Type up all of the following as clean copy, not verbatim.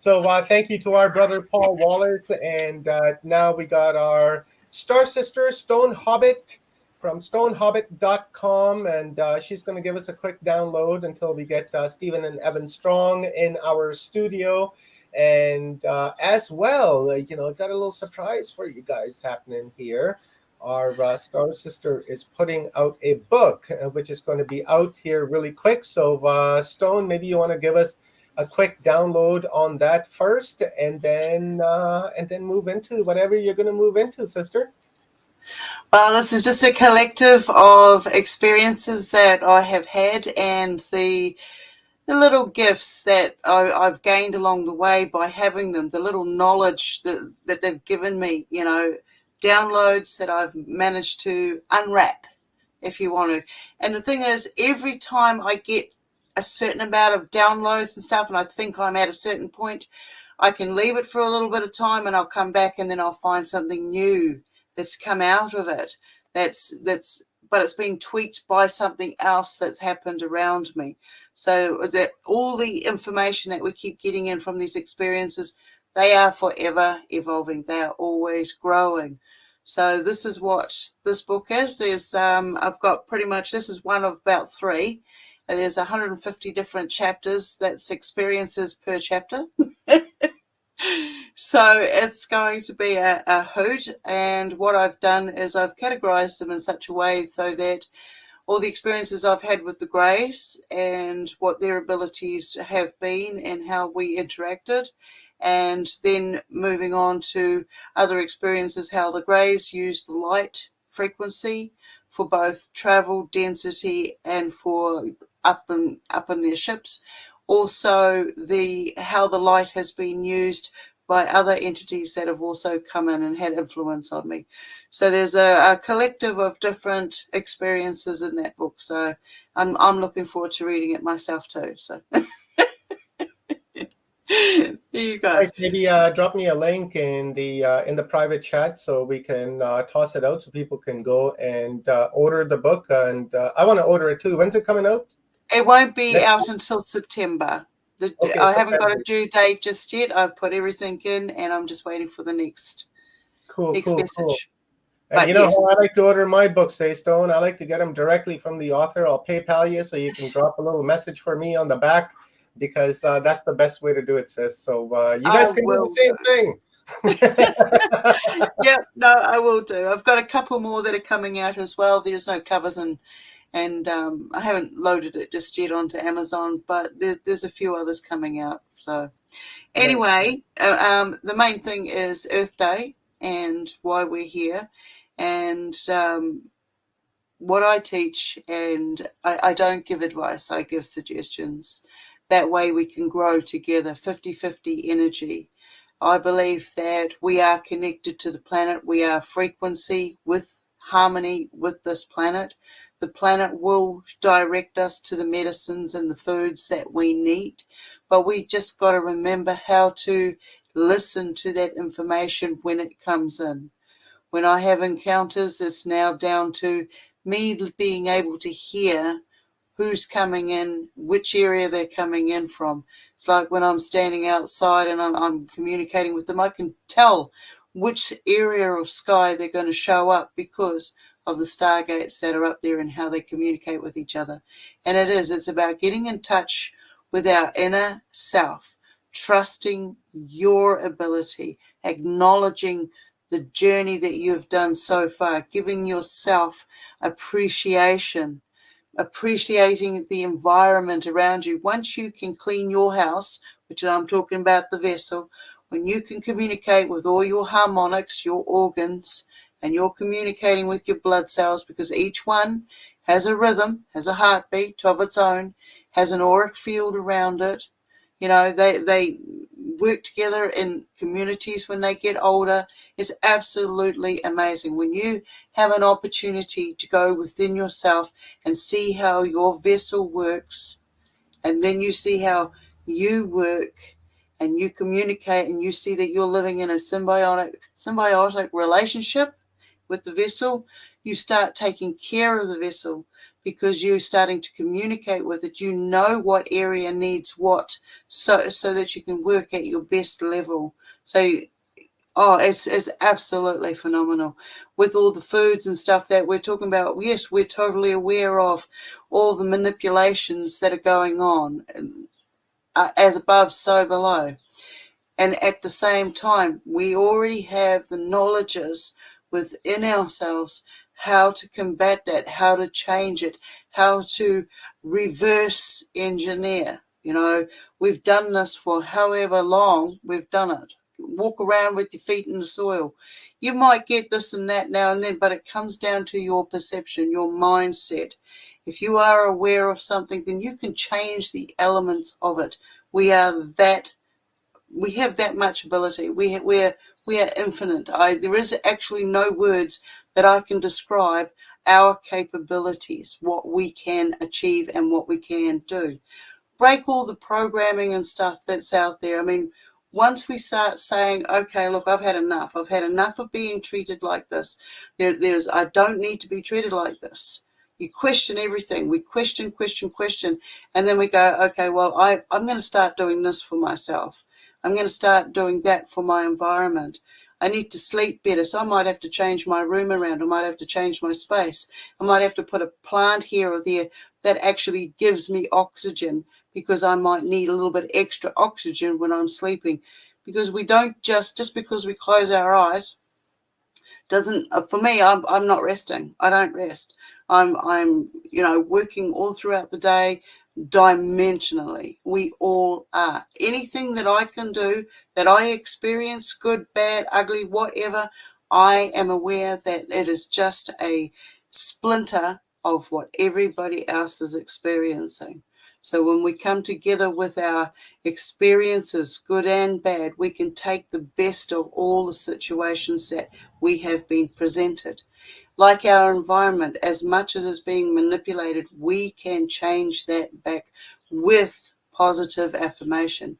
So thank you to our brother Paul Wallace, and now we got our star sister Stone Hobbit from stonehobbit.com, and she's going to give us a quick download until we get Stephen and Evan Strong in our studio. And as well, got a little surprise for you guys happening here. Our star sister is putting out a book, which is going to be out here really quick. So, Stone, maybe you want to give us a quick download on that first, and then move into whatever you're going to move into, sister. Well, this is just a collective of experiences that I have had and the little gifts that I've gained along the way by having them, the little knowledge that they've given me, downloads that I've managed to unwrap, if you want to. And the thing is, every time I get a certain amount of downloads and stuff, and I think I'm at a certain point, I can leave it for a little bit of time and I'll come back and then I'll find something new that's come out of it. But it's been tweaked by something else that's happened around me. So that all the information that we keep getting in from these experiences, they are forever evolving. They are always growing. So this is what this book is. I've got pretty much, this is one of about three. There's 150 different chapters. That's experiences per chapter. So it's going to be a hoot. And what I've done is I've categorized them in such a way so that all the experiences I've had with the Greys and what their abilities have been and how we interacted, and then moving on to other experiences, how the Greys use the light frequency for both travel, density, and for up in their ships. Also, how the light has been used by other entities that have also come in and had influence on me. So there's a collective of different experiences in that book. So I'm looking forward to reading it myself too. So there you go. Guys, maybe drop me a link in the private chat so we can toss it out so people can go and order the book. And I want to order it too. When's it coming out? It won't be out until September. Okay, I haven't got a September. due date just yet. I've put everything in and I'm just waiting for the next Cool. message. And But you know yes. how I like to order my books, Stone? I like to get them directly from the author. I'll PayPal you so you can drop a little message for me on the back, because that's the best way to do it, sis. So you guys can do the same thing. Yeah, no, I will do. I've got a couple more that are coming out as well. There's no covers and I haven't loaded it just yet onto Amazon, but there's a few others coming out. So anyway, the main thing is Earth Day and why we're here, and what I teach, and I don't give advice, I give suggestions. That way we can grow together, 50-50 energy. I believe that we are connected to the planet. We are frequency with harmony with this planet. The planet will direct us to the medicines and the foods that we need, but we just got to remember how to listen to that information when it comes in. When I have encounters, it's now down to me being able to hear who's coming in, which area they're coming in from. It's like when I'm standing outside and I'm communicating with them, I can tell which area of sky they're going to show up because of the stargates that are up there and how they communicate with each other. And it's about getting in touch with our inner self, trusting your ability, acknowledging the journey that you've done so far, giving yourself appreciating the environment around you. Once you can clean your house, which I'm talking about the vessel, when you can communicate with all your harmonics, your organs, and you're communicating with your blood cells, because each one has a rhythm, has a heartbeat of its own, has an auric field around it. They work together in communities when they get older. It's absolutely amazing. When you have an opportunity to go within yourself and see how your vessel works, and then you see how you work and you communicate and you see that you're living in a symbiotic relationship, with the vessel, you start taking care of the vessel because you're starting to communicate with it. You know what area needs what, so that you can work at your best level. So, it's absolutely phenomenal. With all the foods and stuff that we're talking about, yes, we're totally aware of all the manipulations that are going on, as above, so below. And at the same time, we already have the knowledges within ourselves how to combat that, how to change it, how to reverse engineer. We've done this for however long we've done it. Walk around with your feet in the soil. You might get this and that now and then, but it comes down to your perception, your mindset. If you are aware of something, then you can change the elements of it. We have that much ability. We are infinite. There is actually no words that I can describe our capabilities, what we can achieve and what we can do. Break all the programming and stuff that's out there. I mean, once we start saying, okay, look, I've had enough. I've had enough of being treated like this. I don't need to be treated like this. You question everything. We question, and then we go, okay, well, I'm going to start doing this for myself. I'm going to start doing that for my environment. I need to sleep better, so I might have to change my room around. I might have to change my space. I might have to put a plant here or there that actually gives me oxygen, because I might need a little bit extra oxygen when I'm sleeping. Because we don't just because we close our eyes, doesn't, for me, I'm not resting. I don't rest. I'm working all throughout the day, dimensionally. We all are. Anything that I can do, that I experience, good, bad, ugly, whatever, I am aware that it is just a splinter of what everybody else is experiencing. So when we come together with our experiences, good and bad, we can take the best of all the situations that we have been presented. Like our environment, as much as it's being manipulated, we can change that back with positive affirmation.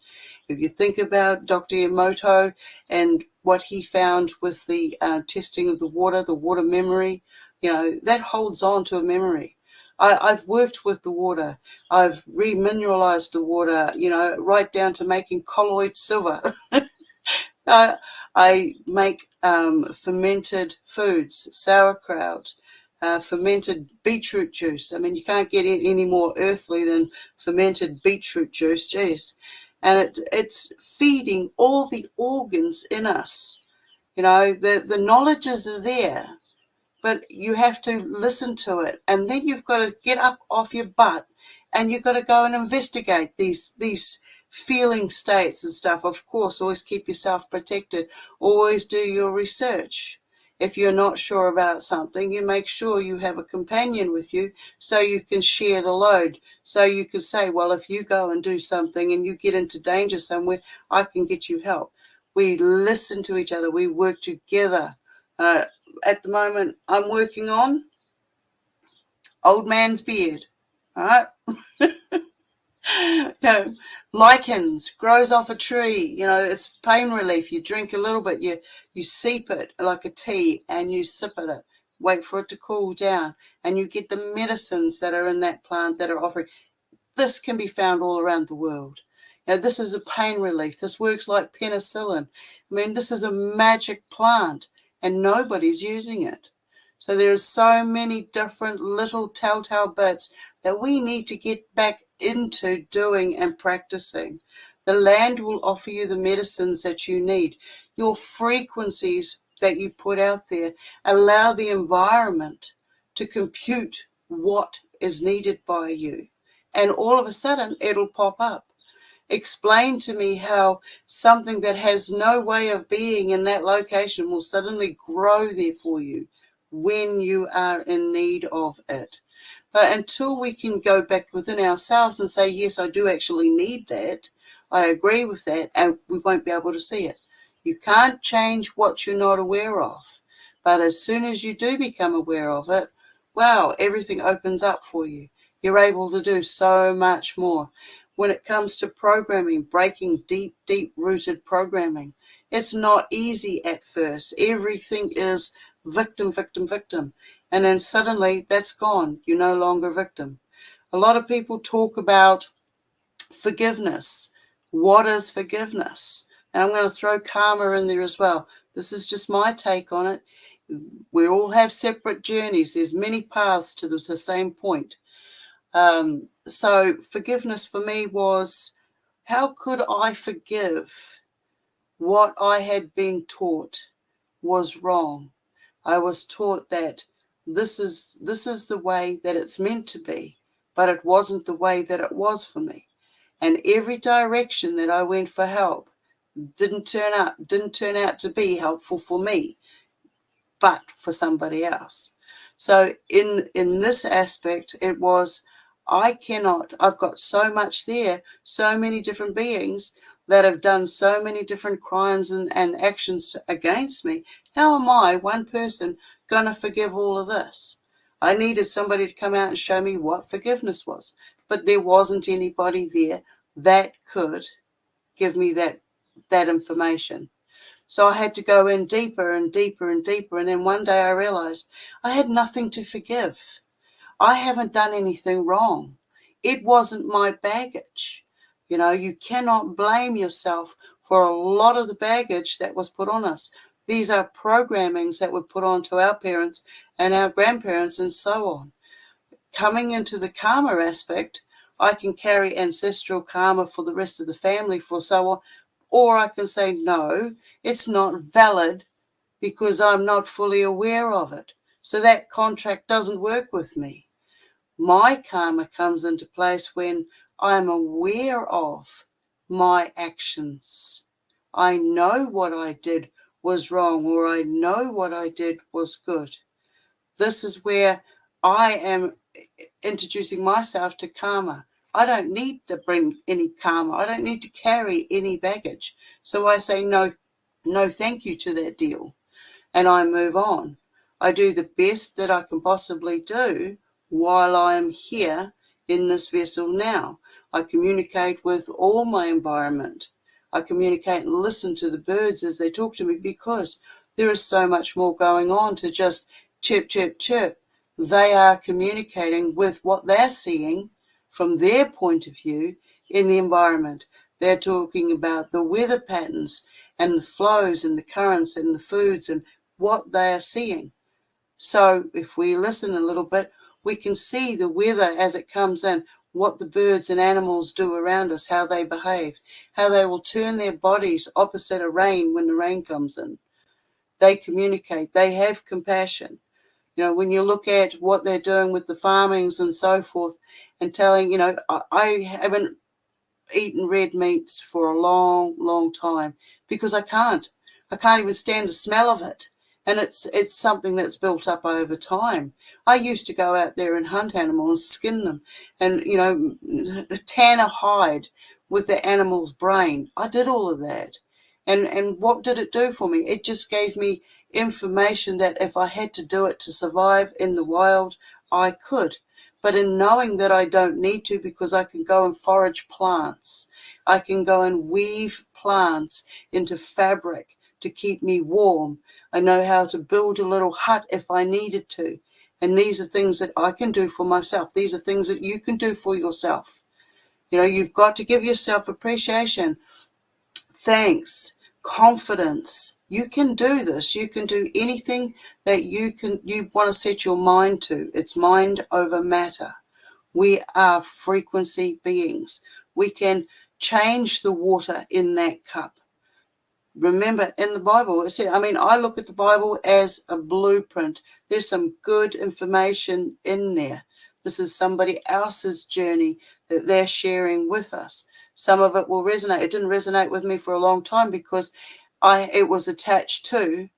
If you think about Dr. Emoto and what he found with the testing of the water memory, that holds on to a memory. I've worked with the water. I've remineralized the water, right down to making colloid silver. I make fermented foods, sauerkraut, fermented beetroot juice. I mean, you can't get any more earthly than fermented beetroot juice, geez. And it's feeding all the organs in us. The knowledge is there, but you have to listen to it. And then you've got to get up off your butt and you've got to go and investigate these feeling states and stuff. Of course, always keep yourself protected. Always do your research. If you're not sure about something, you make sure you have a companion with you so you can share the load. So you can say, well, if you go and do something and you get into danger somewhere, I can get you help. We listen to each other. We work together. At the moment, I'm working on old man's beard. All right. Lichens grows off a tree. It's pain relief. You drink a little bit, you seep it like a tea and you sip at it. Wait for it to cool down, and you get the medicines that are in that plant that are offering. This can be found all around the world. This is a pain relief. This works like penicillin. I mean, this is a magic plant, and nobody's using it. So there's so many different little telltale bits that we need to get back into doing and practicing. The land will offer you the medicines that you need. Your frequencies that you put out there allow the environment to compute what is needed by you. And all of a sudden, it'll pop up. Explain to me how something that has no way of being in that location will suddenly grow there for you when you are in need of it. But until we can go back within ourselves and say, yes, I do actually need that, I agree with that, and we won't be able to see it. You can't change what you're not aware of. But as soon as you do become aware of it, wow, everything opens up for you. You're able to do so much more. When it comes to programming, breaking deep-rooted programming, it's not easy at first. Everything is victim, victim, victim. And then suddenly that's gone. You're no longer victim. A lot of people talk about forgiveness. What is forgiveness? And I'm going to throw karma in there as well. This is just my take on it. We all have separate journeys. There's many paths to the same point. So forgiveness for me was, how could I forgive what I had been taught was wrong? I was taught that this is the way that it's meant to be, but it wasn't the way that it was for me. And every direction that I went for help didn't turn out to be helpful for me, but for somebody else. So in this aspect, it was, I've got so much there, so many different beings that have done so many different crimes and actions against me. How am I, one person, going to forgive all of this? I needed somebody to come out and show me what forgiveness was, but there wasn't anybody there that could give me that information. So I had to go in deeper and deeper and deeper. And then one day I realized I had nothing to forgive. I haven't done anything wrong. It wasn't my baggage. You cannot blame yourself for a lot of the baggage that was put on us. These are programmings that were put onto our parents and our grandparents and so on. Coming into the karma aspect, I can carry ancestral karma for the rest of the family for so on, or I can say, no, it's not valid because I'm not fully aware of it. So that contract doesn't work with me. My karma comes into place when I'm aware of my actions. I know what I did was wrong, or I know what I did was good. This is where I am introducing myself to karma. I don't need to bring any karma. I don't need to carry any baggage. So I say no, thank you to that deal. And I move on. I do the best that I can possibly do while I am here in this vessel now. I communicate with all my environment. I communicate and listen to the birds as they talk to me, because there is so much more going on to just chirp, chirp, chirp. They are communicating with what they're seeing from their point of view in the environment. They're talking about the weather patterns and the flows and the currents and the foods and what they are seeing. So if we listen a little bit, we can see the weather as it comes in, what the birds and animals do around us, how they behave, how they will turn their bodies opposite a rain when the rain comes in. They communicate, they have compassion. When you look at what they're doing with the farmings and so forth, and telling, I haven't eaten red meats for a long, long time because I can't. I can't even stand the smell of it. And it's something that's built up over time. I used to go out there and hunt animals, skin them, and, tan a hide with the animal's brain. I did all of that. And what did it do for me? It just gave me information that if I had to do it to survive in the wild, I could. But in knowing that I don't need to, because I can go and forage plants, I can go and weave plants into fabric to keep me warm. I know how to build a little hut if I needed to. And these are things that I can do for myself. These are things that you can do for yourself. You've got to give yourself appreciation, thanks, confidence. You can do this. You can do anything that you want to set your mind to. It's mind over matter. We are frequency beings. We can change the water in that cup. Remember, in the Bible, I look at the Bible as a blueprint. There's some good information in there. This is somebody else's journey that they're sharing with us. Some of it will resonate. It didn't resonate with me for a long time because it was attached to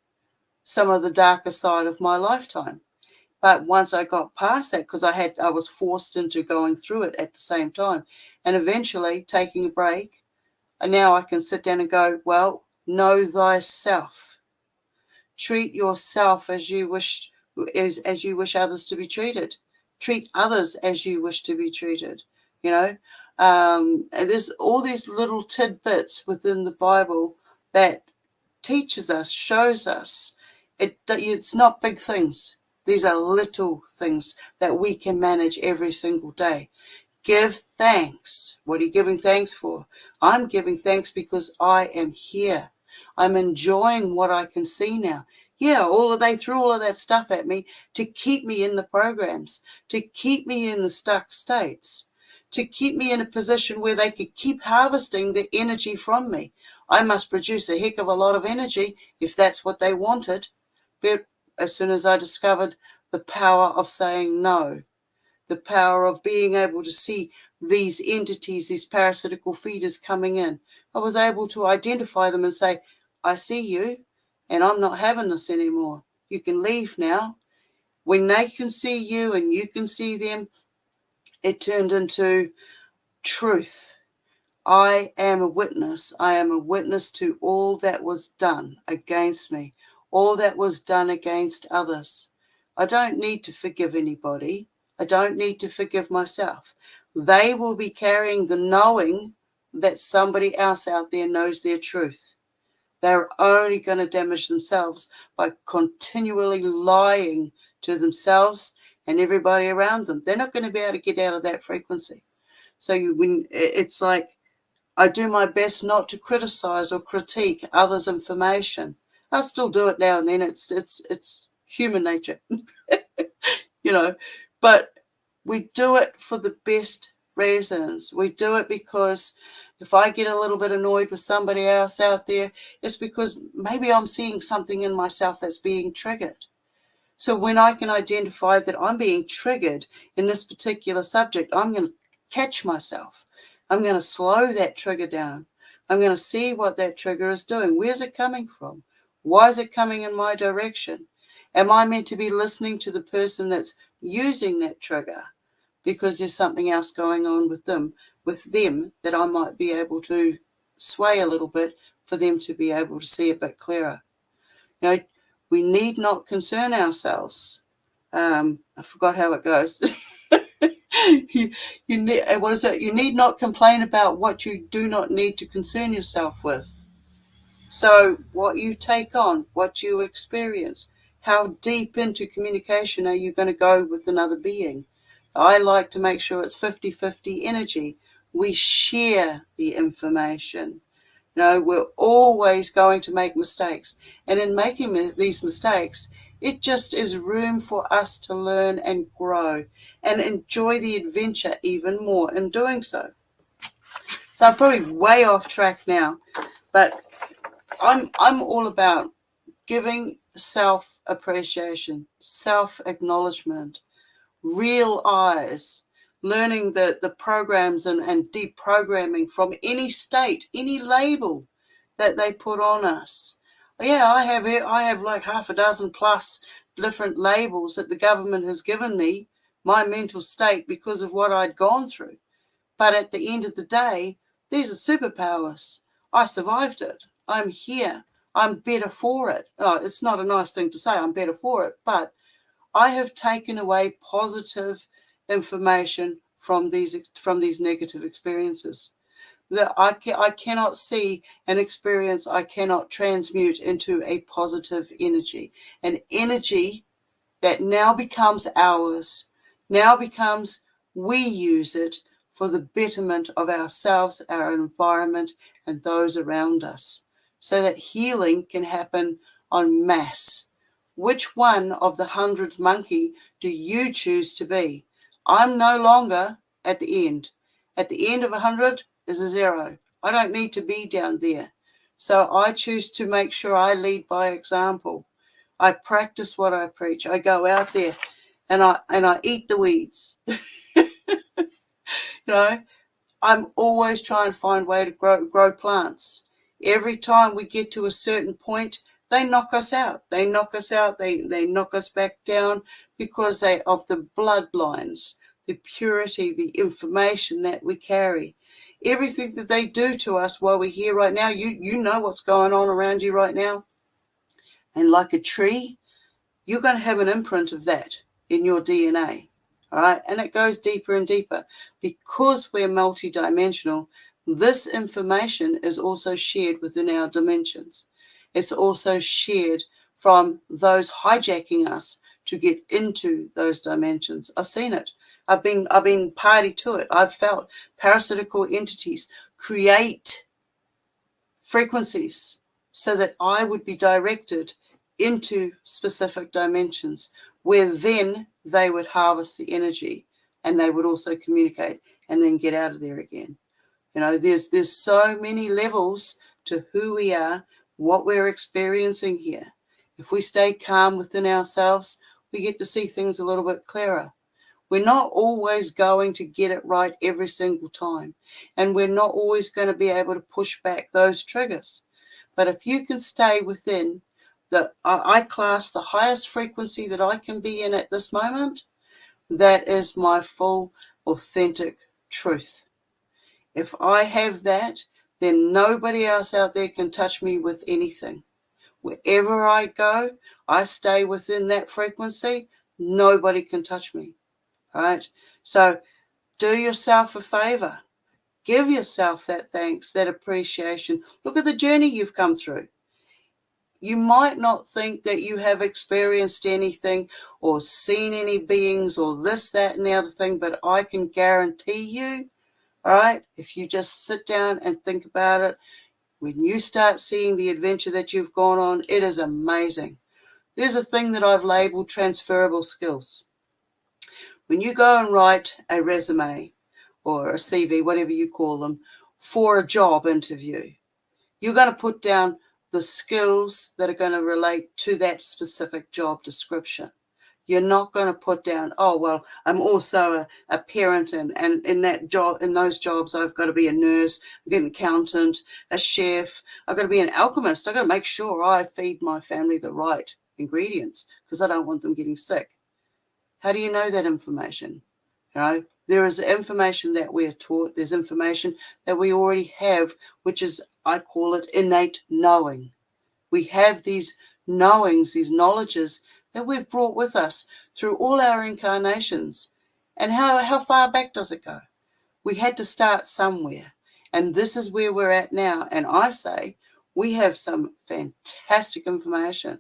some of the darker side of my lifetime. But once I got past that, because I was forced into going through it at the same time, and eventually taking a break, and now I can sit down and go, well, know thyself. Treat yourself as you wish others to be treated. Treat others as you wish to be treated. And there's all these little tidbits within the Bible that teaches us, shows us, It's not big things. These are little things that we can manage every single day. Give thanks. What are you giving thanks for? I'm giving thanks because I am here. I'm enjoying what I can see now. Yeah, they threw all of that stuff at me to keep me in the programs, to keep me in the stuck states, to keep me in a position where they could keep harvesting the energy from me. I must produce a heck of a lot of energy if that's what they wanted. But as soon as I discovered the power of saying no, the power of being able to see these entities, these parasitical feeders coming in, I was able to identify them and say, I see you, and I'm not having this anymore. You can leave now. When they can see you and you can see them, it turned into truth. I am a witness. I am a witness to all that was done against me, all that was done against others. I don't need to forgive anybody. I don't need to forgive myself. They will be carrying the knowing that somebody else out there knows their truth. They're only going to damage themselves by continually lying to themselves and everybody around them. They're not going to be able to get out of that frequency. So it's like, I do my best not to criticize or critique others' information. I still do it now and then. It's human nature, but we do it for the best reasons. We do it because if I get a little bit annoyed with somebody else out there, it's because maybe I'm seeing something in myself that's being triggered. So when I can identify that I'm being triggered in this particular subject, I'm going to catch myself. I'm going to slow that trigger down. I'm going to see what that trigger is doing. Where's it coming from? Why is it coming in my direction? Am I meant to be listening to the person that's using that trigger because there's something else going on with them that I might be able to sway a little bit for them to be able to see a bit clearer? We need not concern ourselves. I forgot how it goes. What is it? You need not complain about what you do not need to concern yourself with. So what you take on, what you experience, how deep into communication are you going to go with another being? I like to make sure it's 50-50 energy. We share the information. We're always going to make mistakes. And in making these mistakes, it just is room for us to learn and grow and enjoy the adventure even more in doing so. So I'm probably way off track now, but I'm all about giving self-appreciation, self-acknowledgement, real eyes, learning the programs and deprogramming from any state, any label that they put on us. Yeah, I have like half a dozen plus different labels that the government has given me, my mental state, because of what I'd gone through. But at the end of the day, these are superpowers. I survived it. I'm here. I'm better for it. Oh, it's not a nice thing to say, I'm better for it, but I have taken away positive information from these negative experiences. That I cannot see an experience I cannot transmute into a positive energy, an energy that now becomes ours, now becomes we use it for the betterment of ourselves, our environment, and those around us, so that healing can happen en masse. Which one of the 100th monkey do you choose to be? I'm no longer at the end. At the end of 100 is a 0. I don't need to be down there. So I choose to make sure I lead by example. I practice what I preach. I go out there and I eat the weeds. I'm always trying to find a way to grow plants. Every time we get to a certain point, they knock us out. They knock us out. They knock us back down because of the bloodlines, the purity, the information that we carry. Everything that they do to us while we're here right now, you know what's going on around you right now. And like a tree, you're going to have an imprint of that in your DNA. All right. And it goes deeper and deeper because we're multidimensional. This information is also shared within our dimensions. It's also shared from those hijacking us to get into those dimensions. I've seen it. I've been party to it. I've felt parasitical entities create frequencies so that I would be directed into specific dimensions where then they would harvest the energy and they would also communicate and then get out of there again. You know, there's so many levels to who we are, what we're experiencing here. If we stay calm within ourselves, we get to see things a little bit clearer. We're not always going to get it right every single time, and we're not always going to be able to push back those triggers. But if you can stay within I class the highest frequency that I can be in at this moment, that is my full, authentic truth. If I have that, then nobody else out there can touch me with anything. Wherever I go, I stay within that frequency. Nobody can touch me. All right? So do yourself a favor. Give yourself that thanks, that appreciation. Look at the journey you've come through. You might not think that you have experienced anything or seen any beings or this, that, and the other thing, but I can guarantee you, all right, if you just sit down and think about it, when you start seeing the adventure that you've gone on, it is amazing. There's a thing that I've labeled transferable skills. When you go and write a resume or a CV, whatever you call them, for a job interview, you're going to put down the skills that are going to relate to that specific job description. You're not going to put down, oh, well, I'm also a parent, and in that job, in those jobs, I've got to be a nurse, an accountant, a chef. I've got to be an alchemist. I've got to make sure I feed my family the right ingredients because I don't want them getting sick. How do you know that information? You know, there is information that we're taught. There's information that we already have, which is, I call it innate knowing. We have these knowings, these knowledges that we've brought with us through all our incarnations. And how far back does it go? We had to start somewhere. And this is where we're at now. And I say we have some fantastic information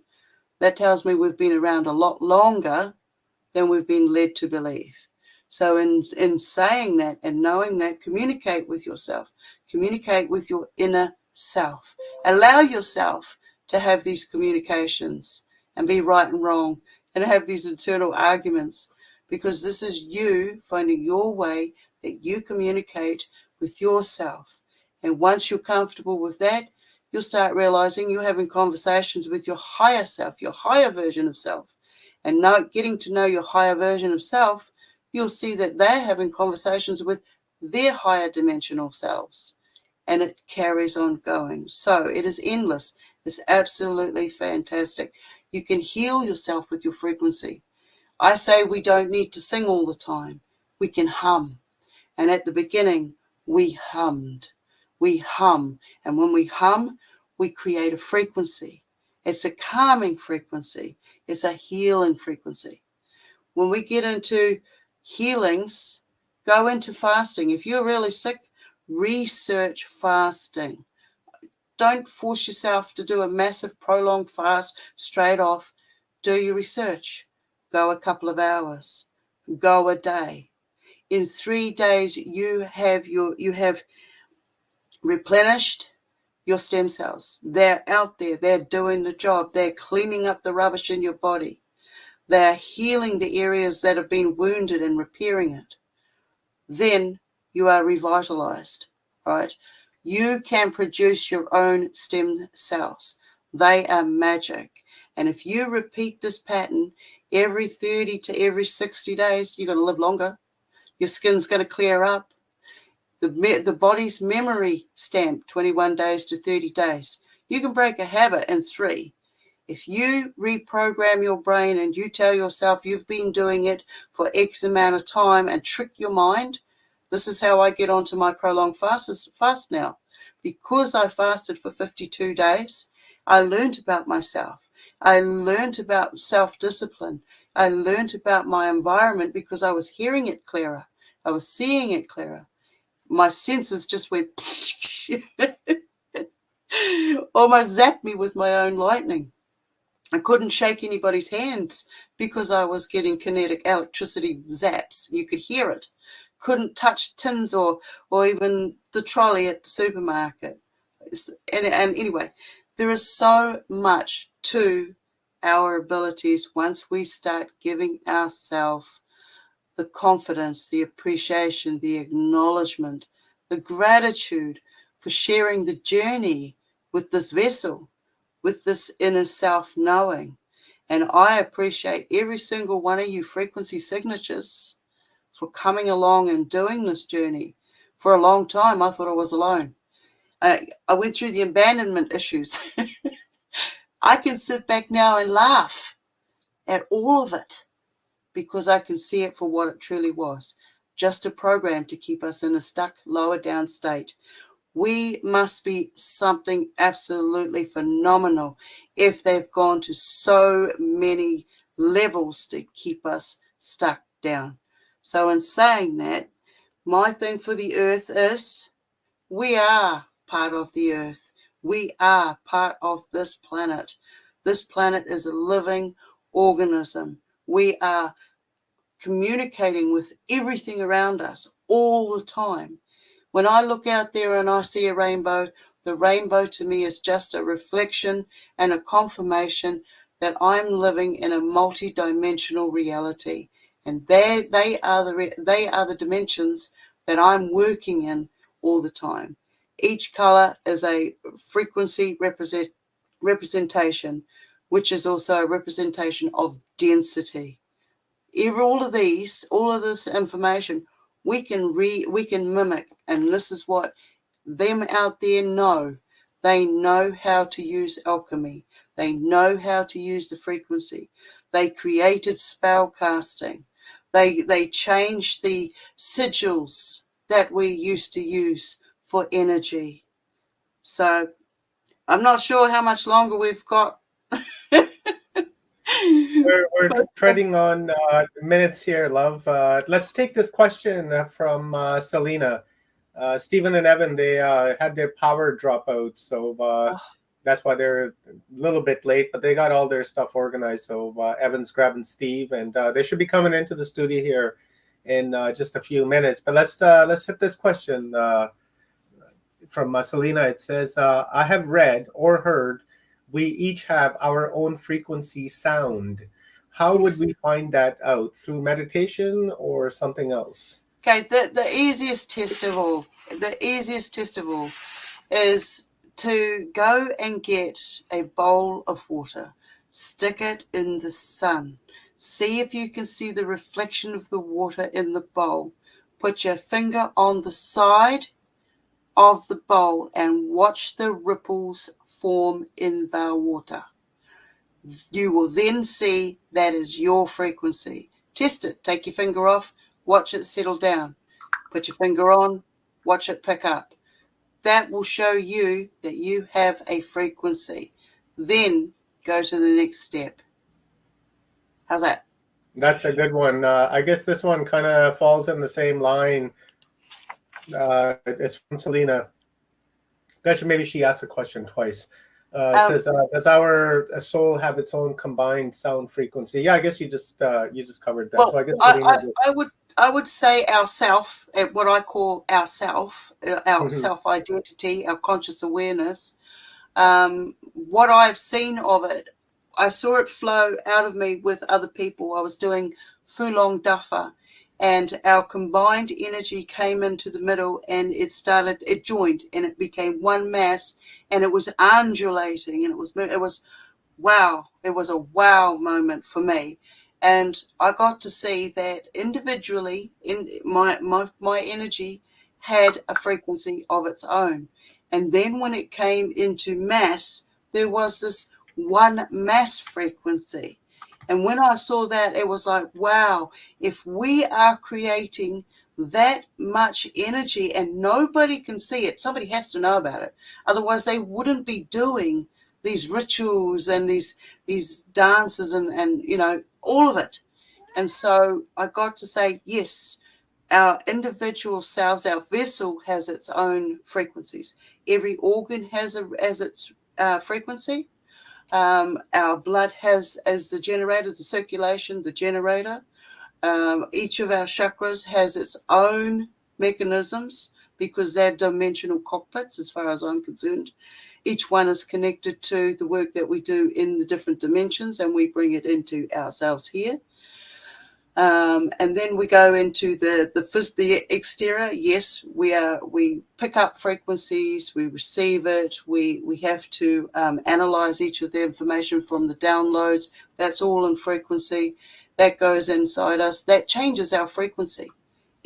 that tells me we've been around a lot longer than we've been led to believe. So in saying that and knowing that, communicate with yourself. Communicate with your inner self. Allow yourself to have these communications and be right and wrong and have these internal arguments, because this is you finding your way that you communicate with yourself. And once you're comfortable with that, you'll start realizing you're having conversations with your higher self, your higher version of self. And now getting to know your higher version of self, you'll see that they're having conversations with their higher dimensional selves. And it carries on going. So it is endless. It's absolutely fantastic. You can heal yourself with your frequency. I say we don't need to sing all the time. We can hum. And at the beginning, we hummed. We hum. And when we hum, we create a frequency. It's a calming frequency. It's a healing frequency. When we get into healings, go into fasting. If you're really sick, research fasting. Don't force yourself to do a massive prolonged fast straight off. Do your research. Go a couple of hours. Go a day. In 3 days, you have replenished your stem cells. They're out there. They're doing the job. They're cleaning up the rubbish in your body. They're healing the areas that have been wounded and repairing it. Then you are revitalized, right? You can produce your own stem cells. They are magic. And if you repeat this pattern every 30 to every 60 days, you're going to live longer. Your skin's going to clear up. The body's memory stamp, 21 days to 30 days. You can break a habit in 3. If you reprogram your brain and you tell yourself you've been doing it for X amount of time and trick your mind, this is how I get onto my prolonged fast now. Because I fasted for 52 days, I learned about myself. I learned about self-discipline. I learned about my environment because I was hearing it clearer. I was seeing it clearer. My senses just went almost zapped me with my own lightning. I couldn't shake anybody's hands because I was getting kinetic electricity zaps. You could hear it. Couldn't touch tins or even the trolley at the supermarket. And anyway, there is so much to our abilities once we start giving ourselves the confidence, the appreciation, the acknowledgement, the gratitude for sharing the journey with this vessel, with this inner self knowing. And I appreciate every single one of you frequency signatures for coming along and doing this journey. For a long time, I thought I was alone. I went through the abandonment issues. I can sit back now and laugh at all of it because I can see it for what it truly was. Just a program to keep us in a stuck, lower down state. We must be something absolutely phenomenal if they've gone to so many levels to keep us stuck down. So in saying that, my thing for the earth is we are part of the earth. We are part of this planet. This planet is a living organism. We are communicating with everything around us all the time. When I look out there and I see a rainbow, the rainbow to me is just a reflection and a confirmation that I'm living in a multi-dimensional reality. And they are the dimensions that I'm working in all the time. Each color is a frequency representation, which is also a representation of density. All of this information we can mimic, and this is what them out there know. They know how to use alchemy. They know how to use the frequency. They created spell casting. They changed the sigils that we used to use for energy. So I'm not sure how much longer we've got. We're But treading on minutes here, love. Let's take this question from Selena. Stephen and Evan, they had their power drop out, so that's why they're a little bit late, but they got all their stuff organized. So Evan's grabbing Steve, and they should be coming into the studio here in just a few minutes. But let's hit this question from Selena. It says, I have read or heard we each have our own frequency sound. How would yes. we find that out? Through meditation or something else? Okay, the easiest test of all, is to go and get a bowl of water, stick it in the sun, see if you can see the reflection of the water in the bowl. Put your finger on the side of the bowl and watch the ripples form in the water. You will then see that is your frequency. Test it. Take your finger off, watch it settle down. Put your finger on, watch it pick up. That will show you that you have a frequency. Then go to the next step. How's that? That's a good one. I guess this one kind of falls in the same line. It's from Selena. Actually, maybe she asked the question twice. It says, "Does our soul have its own combined sound frequency?" Yeah, I guess you just covered that. Well, So I guess Selena I would say ourself, what I call ourself, our Mhm. self identity, our conscious awareness. What I've seen of it, I saw it flow out of me with other people. I was doing Fulong Duffer, and our combined energy came into the middle, and it joined, and it became one mass, and it was undulating, and it was wow. It was a wow moment for me. And I got to see that individually, in my energy had a frequency of its own. And then when it came into mass, there was this one mass frequency. And when I saw that, it was like, wow, if we are creating that much energy and nobody can see it, somebody has to know about it. Otherwise, they wouldn't be doing these rituals and these dances and all of it. And so I got to say, yes, our individual selves, our vessel has its own frequencies. Every organ has its frequency. Our blood has as the generator, the circulation, the generator. Each of our chakras has its own mechanisms because they're dimensional cockpits, as far as I'm concerned. Each one is connected to the work that we do in the different dimensions, and we bring it into ourselves here. And then we go into the exterior. Yes, we pick up frequencies, we receive it, we have to analyze each of the information from the downloads. That's all in frequency. That goes inside us. That changes our frequency.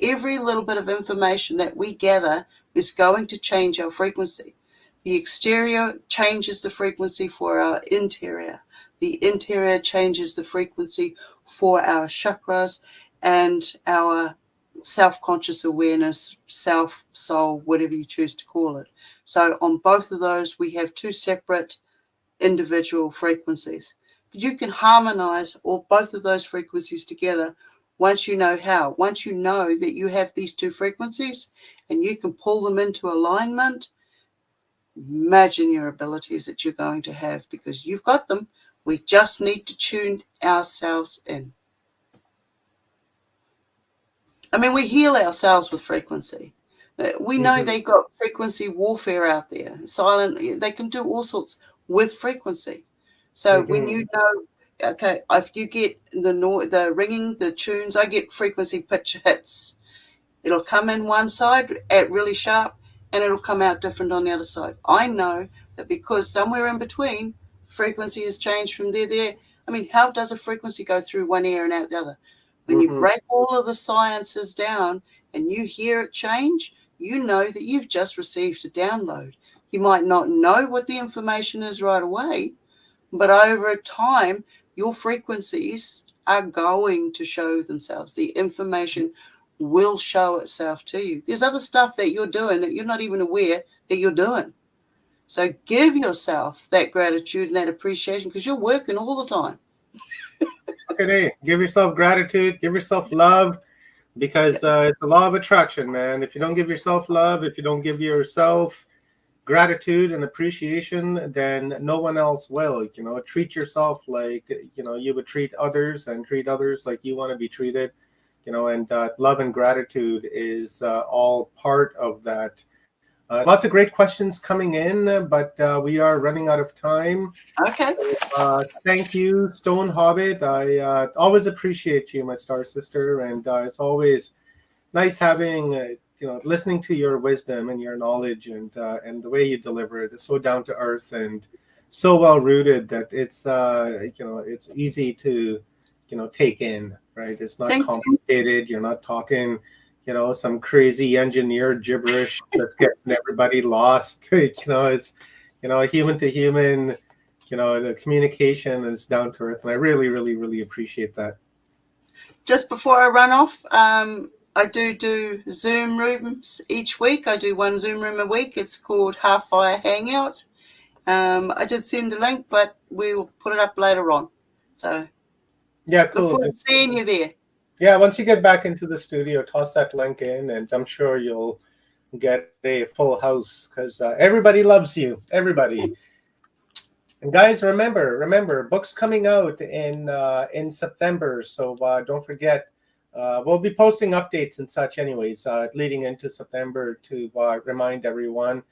Every little bit of information that we gather is going to change our frequency. The exterior changes the frequency for our interior. The interior changes the frequency for our chakras and our self-conscious awareness, self, soul, whatever you choose to call it. So on both of those, we have two separate individual frequencies. But you can harmonize all both of those frequencies together once you know how. Once you know that you have these two frequencies and you can pull them into alignment, imagine your abilities that you're going to have, because you've got them. We just need to tune ourselves in. I mean, we heal ourselves with frequency. We know they've got frequency warfare out there. Silent, they can do all sorts with frequency. So when you know, okay, if you get the ringing, the tunes, I get frequency pitch hits. It'll come in one side at really sharp, and it'll come out different on the other side. I know that because somewhere in between, frequency has changed from there. I mean, how does a frequency go through one ear and out the other? When you break all of the sciences down and you hear it change, you know that you've just received a download. You might not know what the information is right away, but over time, your frequencies are going to show themselves. The information will show itself to you. There's other stuff that you're doing that you're not even aware that you're doing. So give yourself that gratitude and that appreciation, because you're working all the time. Okay, give yourself gratitude, give yourself love, because it's a law of attraction, man. If you don't give yourself love, if you don't give yourself gratitude and appreciation, then no one else will. You know, treat yourself like, you know, you would treat others, and treat others like you want to be treated. You know, and love and gratitude is all part of that. Lots of great questions coming in, but we are running out of time. Okay. Thank you, Stone Hobbit. I always appreciate you, my star sister, and it's always nice having, you know, listening to your wisdom and your knowledge, and the way you deliver it is so down to earth and so well rooted that it's you know, it's easy to, you know, take in. Right? It's not complicated. You're not talking, you know, some crazy engineer gibberish that's getting everybody lost. You know, it's, you know, human to human, you know, the communication is down to earth. And I really, really, really appreciate that. Just before I run off, I do Zoom rooms each week. I do one Zoom room a week. It's called Half Fire Hangout. I did send a link, but we will put it up later on. So yeah, cool. Look forward to seeing you there. Yeah, once you get back into the studio, toss that link in, and I'm sure you'll get a full house, because everybody loves you. Everybody. And guys, remember, books coming out in September, so don't forget. We'll be posting updates and such anyways, leading into September, to remind everyone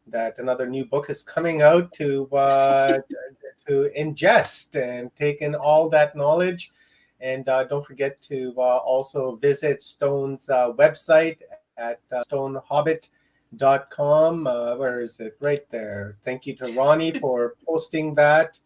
that another new book is coming out to ingest and take in all that knowledge. And don't forget to also visit Stone's website at stonehobbit.com. Where is it? Right there. Thank you to Ronnie for posting that.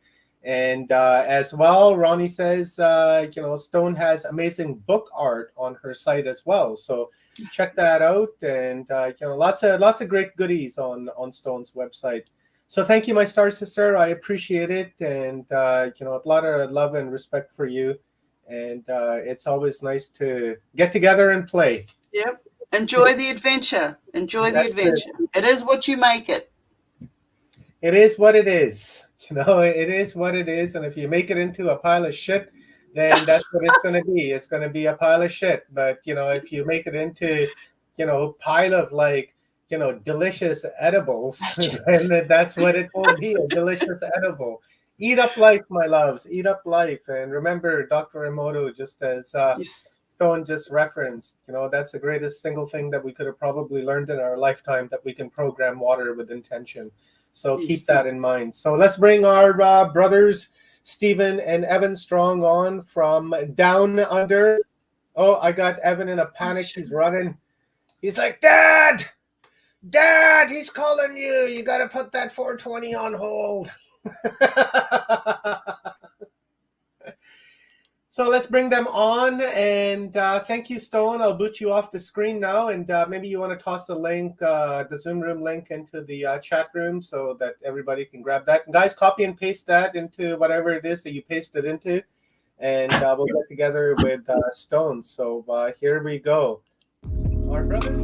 And as well, Ronnie says, you know, Stone has amazing book art on her site as well. So check that out. And, you know, lots of great goodies on Stone's website. So thank you, my star sister. I appreciate it. And, you know, a lot of love and respect for you. And it's always nice to get together and play. Yep. Enjoy the adventure. Enjoy the adventure. It is what you make it. It is what it is. You know, it is what it is. And if you make it into a pile of shit, then that's what it's going to be. It's going to be a pile of shit. But, you know, if you make it into, you know, pile of, like, you know, delicious edibles, then that's what it will be, a delicious edible. Eat up life, my loves. Eat up life. And remember, Dr. Emoto, just as Yes. Stone just referenced, that's the greatest single thing that we could have probably learned in our lifetime, that we can program water with intention. So keep Yes. that in mind. So let's bring our brothers, Stephen and Evan Strong, on from Down Under. Oh, I got Evan in a Oh, panic. shit. He's running. He's like, Dad! Dad, he's calling you. You got to put that 420 on hold. So let's bring them on. And thank you, Stone. I'll boot you off the screen now. And maybe you want to toss the link, the Zoom room link, into the chat room so that everybody can grab that. And guys, copy and paste that into whatever it is that you paste it into. And we'll get together with Stone. So here we go. Our brother.